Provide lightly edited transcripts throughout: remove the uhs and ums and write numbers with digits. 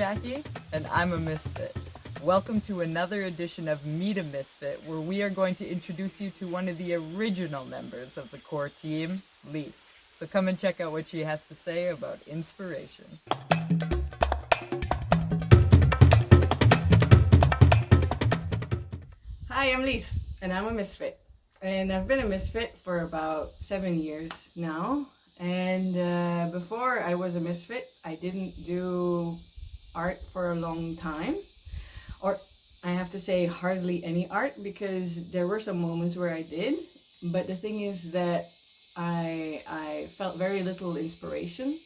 Jackie, and I'm a Misfit. Welcome to another edition of Meet a Misfit, where we are going to introduce you to one of the original members of the core team, Lies. So come and check out what she has to say about inspiration. Hi, I'm Lies, and I'm a Misfit. And I've been a Misfit for about 7 years now. And before I was a Misfit, I didn't do art for a long time. Or I have to say hardly any art, because there were some moments where I did. But the thing is that I felt very little inspiration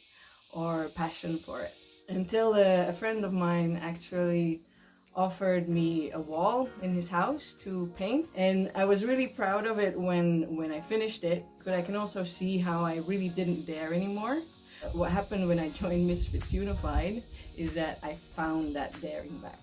or passion for it. Until a friend of mine actually offered me a wall in his house to paint, and I was really proud of it when I finished it, but I can also see how I really didn't dare anymore. What happened when I joined Misfits Unified is that I found that daring back.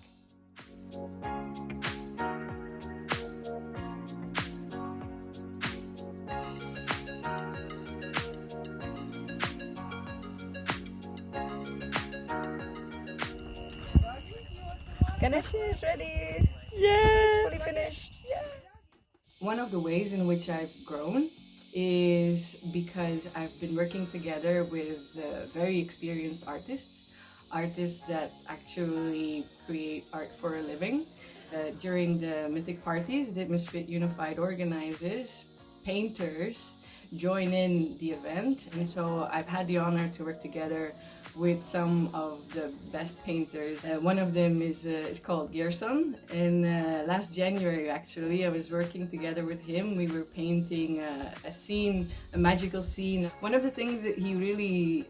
Ganeshi is ready! Yay! She's fully finished! Yeah. One of the ways in which I've grown is because I've been working together with very experienced artists that actually create art for a living. During the Mythic parties that Misfit Unified organizes, painters join in the event, and so I've had the honor to work together with some of the best painters. One of them is called Gerson, and last January actually I was working together with him. We were painting a scene, a magical scene. One of the things that he really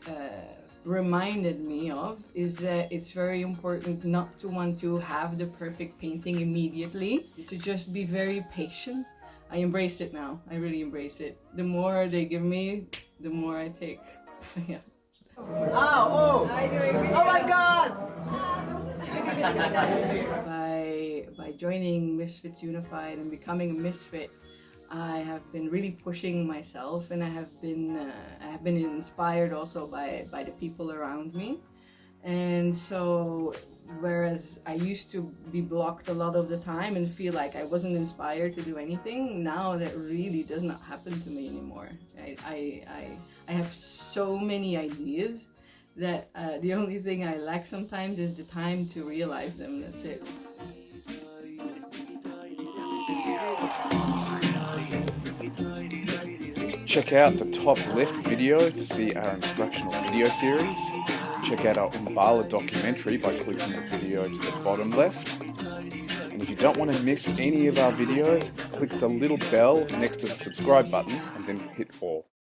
reminded me of is that it's very important not to want to have the perfect painting immediately, to just be very patient. I embrace it now. I really embrace it. The more they give me, the more I take. Yeah. Oh my god! By joining Misfits Unified and becoming a Misfit, I have been really pushing myself, and I have been inspired also by the people around me. And so, whereas I used to be blocked a lot of the time and feel like I wasn't inspired to do anything, now that really does not happen to me anymore. I have so many ideas that the only thing I lack sometimes is the time to realize them. That's it. Check out the top left video to see our instructional video series. Check out our Umbala documentary by clicking the video to the bottom left. And if you don't want to miss any of our videos, click the little bell next to the subscribe button and then hit all.